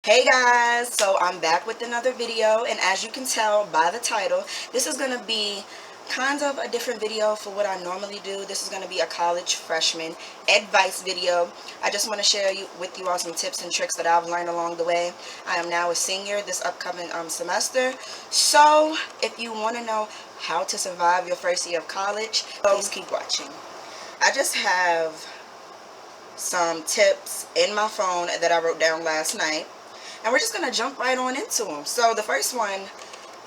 Hey guys, so I'm back with another video, and as you can tell by the title, this is going to be kind of a different video for what I normally do. This is going to be a college freshman advice video. I just want to share with you all some tips and tricks that I've learned along the way. I am now a senior this upcoming semester, so if you want to know how to survive your first year of college, please keep watching. I just have some tips in my phone that I wrote down last night, and we're just going to jump right on into them. So the first one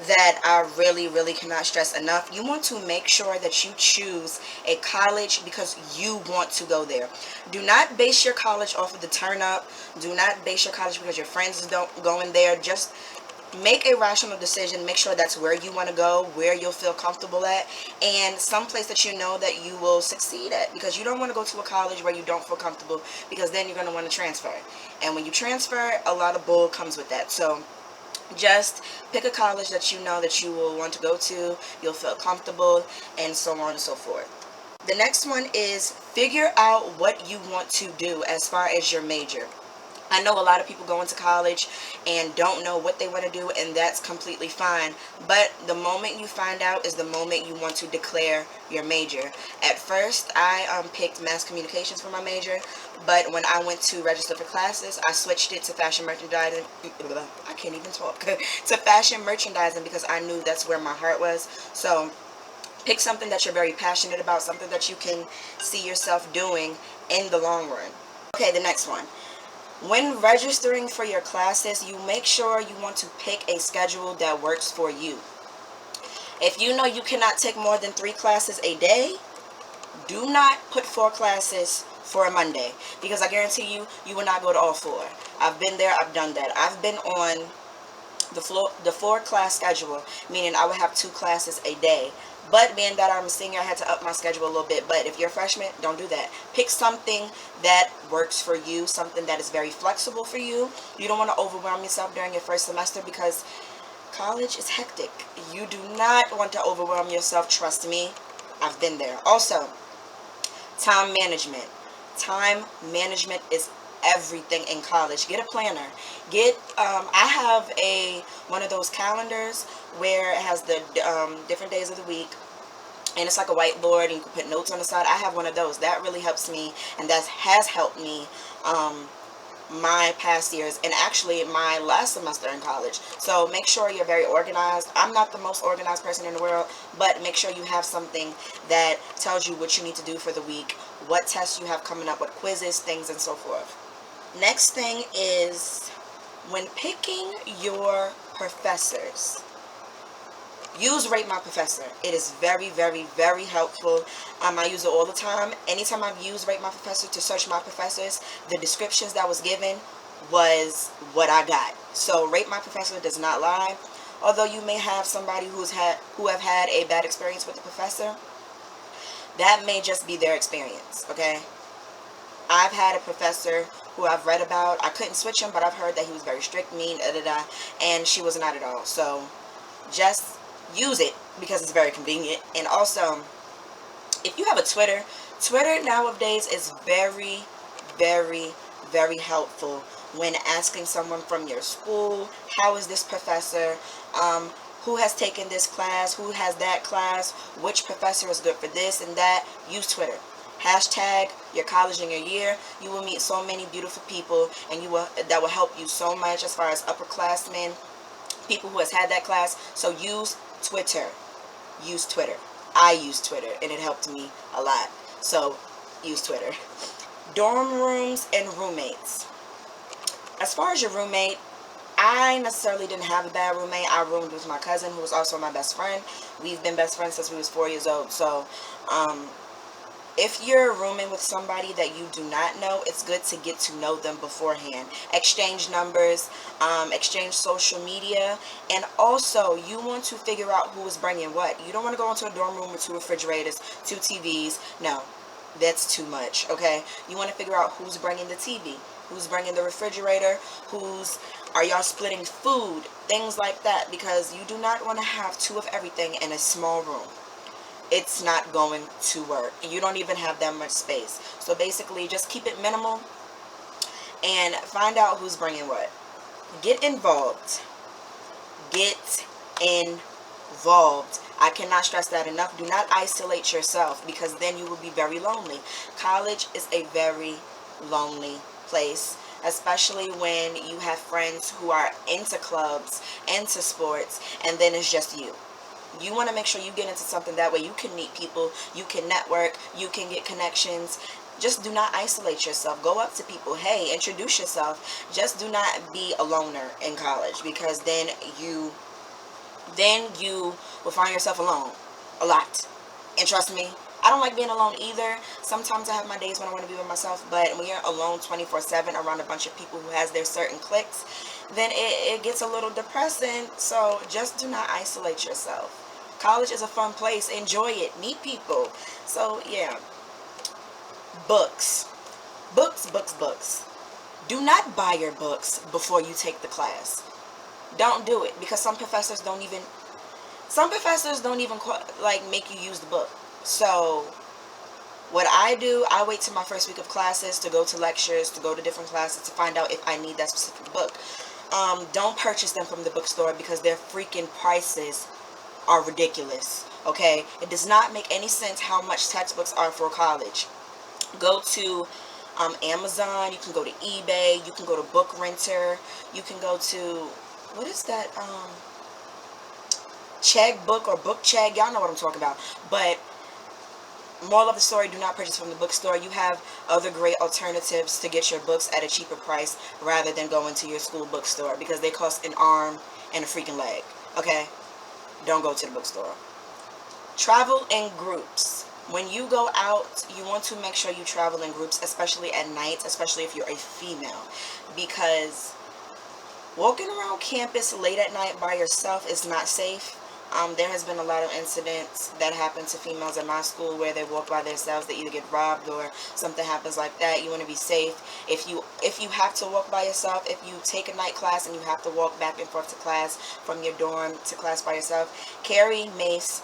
that I really cannot stress enough, you want to make sure that you choose a college because you want to go there. Do not base your college off of the turn up. Do not base your college because your friends don't going there. Just make a rational decision. Make sure that's where you want to go, where you'll feel comfortable at, and someplace that you know that you will succeed at, because you don't want to go to a college where you don't feel comfortable, because then you're going to want to transfer, and when you transfer, a lot of bull comes with that. So just pick a college that you know that you will want to go to, you'll feel comfortable, and so on and so forth. The next one is figure out what you want to do as far as your major. I know a lot of people go into college and don't know what they want to do, and that's completely fine. But the moment you find out is the moment you want to declare your major. At first, I picked mass communications for my major, but when I went to register for classes, I switched it to fashion merchandising. I can't even talk. To fashion merchandising, because I knew that's where my heart was. So pick something that you're very passionate about, something that you can see yourself doing in the long run. Okay, the next one. When registering for your classes, you make sure you want to pick a schedule that works for you. If you know you cannot take more than 3 classes a day, do not put 4 classes for a Monday, because I guarantee you, you will not go to all 4. I've been there, I've done that. I've been on the 4 class schedule, meaning I would have 2 classes a day. But being that I'm a senior, I had to up my schedule a little bit. But if you're a freshman, don't do that. Pick something that works for you, something that is very flexible for you. You don't want to overwhelm yourself during your first semester, because college is hectic. You do not want to overwhelm yourself. Trust me, I've been there. Also, time management. Time management is everything in college. Get a planner. I have one of those calendars where it has the different days of the week, and it's like a whiteboard, and you can put notes on the side. I have one of those. That really helps me, and that has helped me my past years, and actually my last semester in college. So make sure you're very organized. I'm not the most organized person in the world, but make sure you have something that tells you what you need to do for the week, what tests you have coming up, what quizzes, things, and so forth. Next thing is, when picking your professors, use Rate My Professor. It is very helpful. I use it all the time. Anytime I've used Rate My Professor to search my professors, the descriptions that was given was what I got. So Rate My Professor does not lie. Although you may have somebody who have had a bad experience with the professor, that may just be their experience, okay? I've had a professor who I've read about. I couldn't switch him, but I've heard that he was very strict, mean, and she was not at all. So just use it because it's very convenient. And also, if you have a Twitter nowadays is very helpful when asking someone from your school, how is this professor, who has taken this class, who has that class, which professor is good for this and that. Use Twitter. Hashtag your college and your year. You will meet so many beautiful people, and that will help you so much as far as upperclassmen, people who has had that class. So use Twitter. Use Twitter. I use Twitter, and it helped me a lot. So use Twitter. Dorm rooms and roommates. As far as your roommate, I necessarily didn't have a bad roommate. I roomed with my cousin, who was also my best friend. We've been best friends since we was 4 years old. So if you're rooming with somebody that you do not know, it's good to get to know them beforehand. Exchange numbers, exchange social media, and also you want to figure out who is bringing what. You don't want to go into a dorm room with 2 refrigerators, 2 TVs. No, that's too much, okay? You want to figure out who's bringing the TV, who's bringing the refrigerator, are y'all splitting food, things like that, because you do not want to have 2 of everything in a small room. It's not going to work. You don't even have that much space. So basically, just keep it minimal and find out who's bringing what. Get involved. Get involved. I cannot stress that enough. Do not isolate yourself, because then you will be very lonely. College is a very lonely place, especially when you have friends who are into clubs, into sports, and then it's just you. You want to make sure you get into something, that way you can meet people, you can network, you can get connections. Just do not isolate yourself. Go up to people. Hey, introduce yourself. Just do not be a loner in college, because then you will find yourself alone a lot. And trust me, I don't like being alone either. Sometimes I have my days when I want to be with myself, but when you're alone 24/7 around a bunch of people who has their certain cliques, then it gets a little depressing. So just do not isolate yourself. College is a fun place. Enjoy it. Meet people. So yeah. Books. Books. Do not buy your books before you take the class. Don't do it, because some professors don't even like make you use the book. So what I do, I wait till my first week of classes to go to lectures, to go to different classes, to find out if I need that specific book. Don't purchase them from the bookstore, because their freaking prices are ridiculous. Okay, it does not make any sense how much textbooks are for college. Go to Amazon. You can go to eBay. You can go to Book Renter. You can go to, what is that, Chegg Book or Book Chegg. Y'all know what I'm talking about. But moral of the story, do not purchase from the bookstore. You have other great alternatives to get your books at a cheaper price, rather than going to your school bookstore, because they cost an arm and a freaking leg. Okay, don't go to the bookstore. Travel in groups. When you go out, you want to make sure you travel in groups, especially at night, especially if you're a female, because walking around campus late at night by yourself is not safe. There has been a lot of incidents that happen to females at my school where they walk by themselves. They either get robbed or something happens like that. You want to be safe. If you have to walk by yourself, if you take a night class and you have to walk back and forth to class from your dorm to class by yourself, carry mace,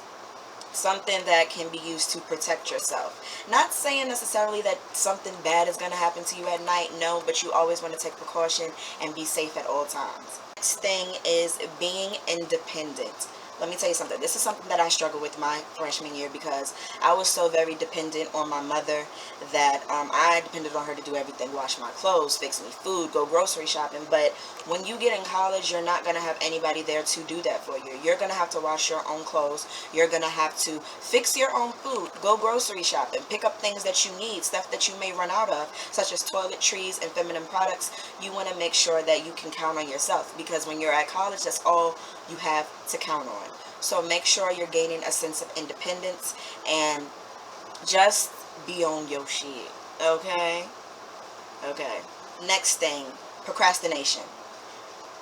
something that can be used to protect yourself. Not saying necessarily that something bad is going to happen to you at night, no, but you always want to take precaution and be safe at all times. Next thing is being independent. Let me tell you something. This is something that I struggled with my freshman year, because I was so very dependent on my mother that I depended on her to do everything. Wash my clothes, fix me food, go grocery shopping. But when you get in college, you're not going to have anybody there to do that for you. You're going to have to wash your own clothes. You're going to have to fix your own food, go grocery shopping, pick up things that you need, stuff that you may run out of, such as toiletries and feminine products. You want to make sure that you can count on yourself, because when you're at college, that's all you have to count on. So make sure you're gaining a sense of independence, and just be on your shit. Okay? Okay. Next thing, procrastination.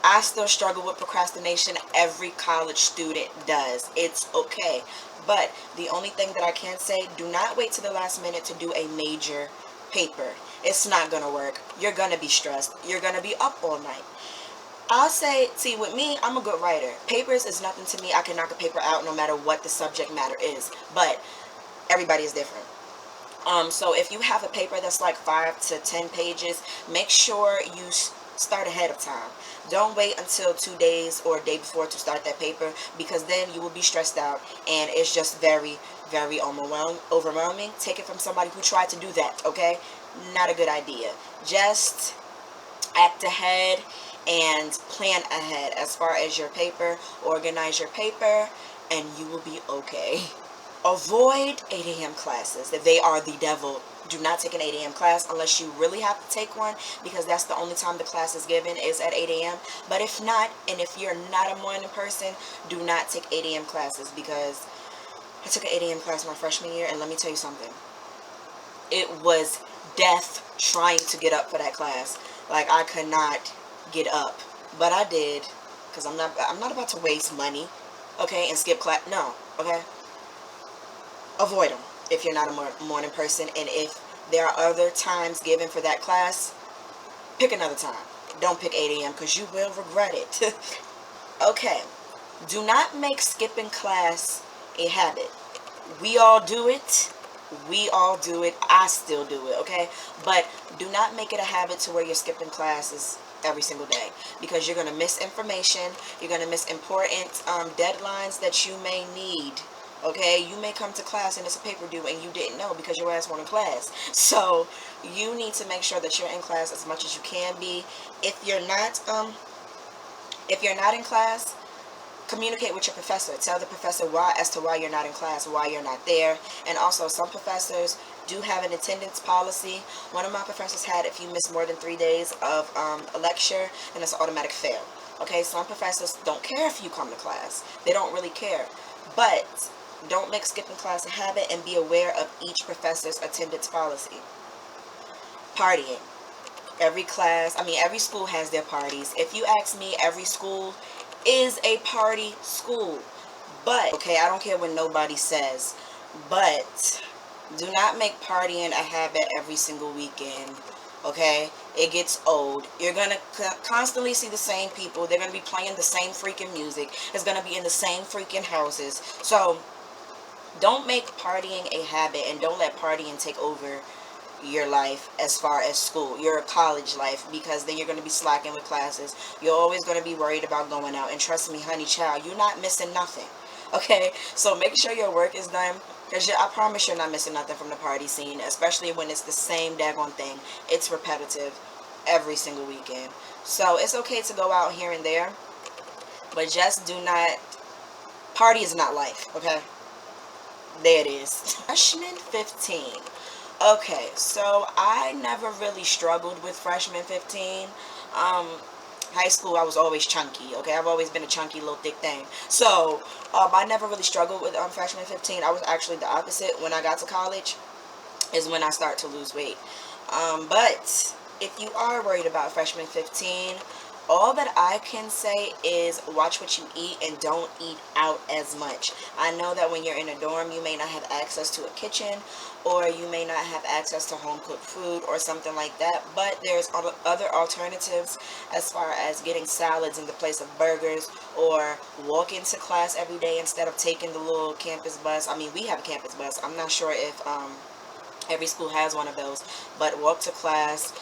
I still struggle with procrastination. Every college student does. It's okay. But the only thing that I can say, do not wait to the last minute to do a major paper. It's not going to work. You're going to be stressed. You're going to be up all night. I'll say, see, with me, I'm a good writer. Papers is nothing to me. I can knock a paper out no matter what the subject matter is. But everybody is different. So if you have a paper that's like 5 to 10 pages, make sure you start ahead of time. Don't wait until 2 days or a day before to start that paper, because then you will be stressed out, and it's just very, very overwhelming. Take it from somebody who tried to do that, okay? Not a good idea. Just act ahead and plan ahead as far as your paper. Organize your paper, and you will be okay. Avoid 8 a.m. classes. They are the devil. Do not take an 8 a.m. class unless you really have to take one, because that's the only time the class is given, is at 8 a.m. But if not, and if you're not a morning person, do not take 8 a.m. classes, because I took an 8 a.m. class my freshman year, and let me tell you something. It was death trying to get up for that class. Like, I could not get up, but I did, because I'm not about to waste money, okay, and skip class. No, okay. Avoid them if you're not a morning person, and if there are other times given for that class, pick another time. Don't pick 8 a.m. because you will regret it. Okay, do not make skipping class a habit. We all do it. We all do it. I still do it, okay? But do not make it a habit to where you're skipping classes every single day, because you're going to miss information. You're going to miss important deadlines that you may need. Okay, you may come to class and it's a paper due and you didn't know because your ass weren't in class. So you need to make sure that you're in class as much as you can be. If you're not in class, communicate with your professor. Tell the professor as to why you're not in class, why you're not there. And also, some professors do have an attendance policy. One of my professors had, if you miss more than 3 days of a lecture, then it's an automatic fail. Okay, some professors don't care if you come to class. They don't really care. But don't make skipping class a habit, and be aware of each professor's attendance policy. Partying. Every school has their parties. If you ask me, every school is a party school. But, okay, I don't care what nobody says, but do not make partying a habit every single weekend. Okay, it gets old. You're gonna constantly see the same people. They're gonna be playing the same freaking music. It's gonna be in the same freaking houses. So don't make partying a habit, and don't let partying take over your life as far as school, your college life, because then you're going to be slacking with classes. You're always going to be worried about going out, and trust me, honey child, you're not missing nothing. Okay, so make sure your work is done, because I promise you're not missing nothing from the party scene, especially when it's the same daggone thing. It's repetitive every single weekend. So it's okay to go out here and there, but just do not, party is not life. Okay, there it is. Freshman 15. Okay, so I never really struggled with freshman 15. High school, I was always chunky. Okay, I've always been a chunky little thick thing. So I never really struggled with freshman 15. I was actually the opposite. When I got to college is when I start to lose weight. But if you are worried about freshman 15, all that I can say is watch what you eat and don't eat out as much. I know that when you're in a dorm, you may not have access to a kitchen, or you may not have access to home cooked food or something like that, but there's other alternatives as far as getting salads in the place of burgers, or walking to class every day instead of taking the little campus bus. I mean, we have a campus bus. I'm not sure if every school has one of those, but walk to class.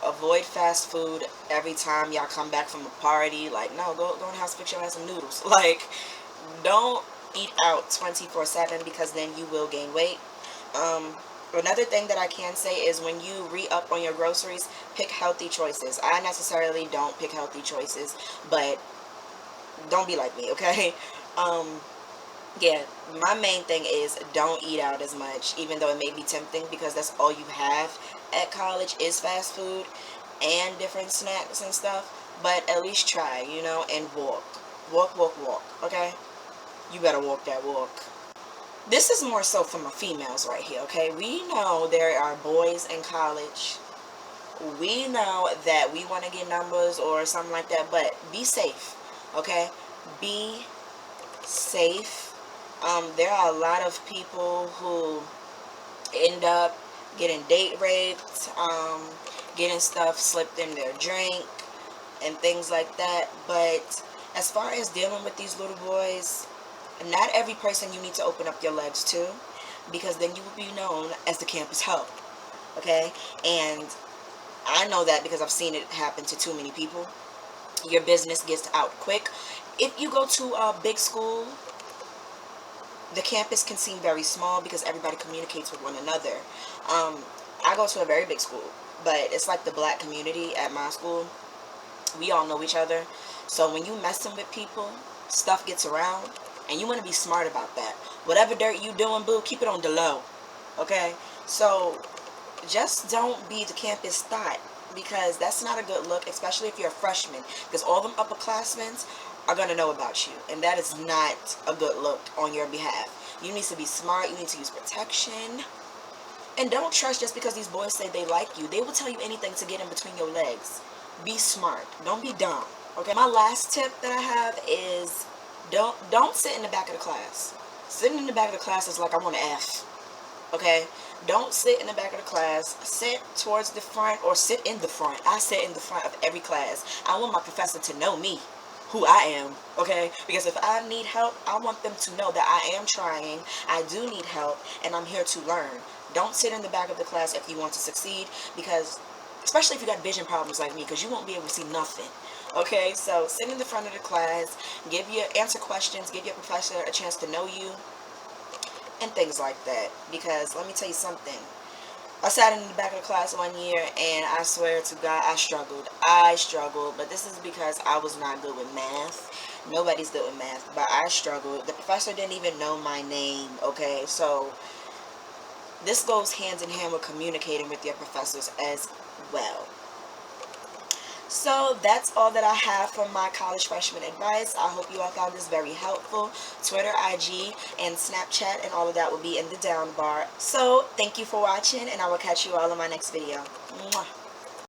Avoid fast food every time y'all come back from a party. Like, no, go in the house, fix your ass some noodles. Like, don't eat out 24/7, because then you will gain weight. Another thing that I can say is, when you re-up on your groceries, pick healthy choices. I necessarily don't pick healthy choices, but don't be like me, okay? Yeah, my main thing is don't eat out as much, even though it may be tempting, because that's all you have at college is fast food and different snacks and stuff. But at least try, you know, and walk, okay? You better walk that walk. This is more so for my females right here, okay? We know there are boys in college. We know that we want to get numbers or something like that, but be safe, okay? Be safe. There are a lot of people who end up getting date raped, getting stuff slipped in their drink, and things like that. But as far as dealing with these little boys, not every person you need to open up your legs to, because then you will be known as the campus hoe, okay? And I know that because I've seen it happen to too many people. Your business gets out quick. If you go to a big school, the campus can seem very small because everybody communicates with one another. I go to a very big school, but it's like the black community at my school. We all know each other. So when you messing with people, stuff gets around, and you want to be smart about that. Whatever dirt you doing, boo, keep it on the low, okay? So just don't be the campus thought, because that's not a good look, especially if you're a freshman, because all them upperclassmen are going to know about you, and that is not a good look on your behalf. You need to be smart. You need to use protection, and don't trust just because these boys say they like you. They will tell you anything to get in between your legs. Be smart. Don't be dumb, okay? My last tip that I have is don't sit in the back of the class. Sitting in the back of the class is like I want an F, okay? Don't sit in the back of the class. Sit towards the front, or sit in the front. I sit in the front of every class. I want my professor to know me, who I am, okay? Because if I need help, I want them to know that I am trying, I do need help, and I'm here to learn. Don't sit in the back of the class if you want to succeed, because especially if you got vision problems like me, because you won't be able to see nothing. Okay, so sit in the front of the class, answer questions, give your professor a chance to know you, and things like that. Because let me tell you something. I sat in the back of the class one year, and I swear to God, I struggled. But this is because I was not good with math. Nobody's good with math, but I struggled. The professor didn't even know my name, okay? So this goes hand in hand with communicating with your professors as well. So that's all that I have for my college freshman advice. I hope you all found this very helpful. Twitter, IG, and Snapchat and all of that will be in the down bar. So thank you for watching, and I will catch you all in my next video. Mwah.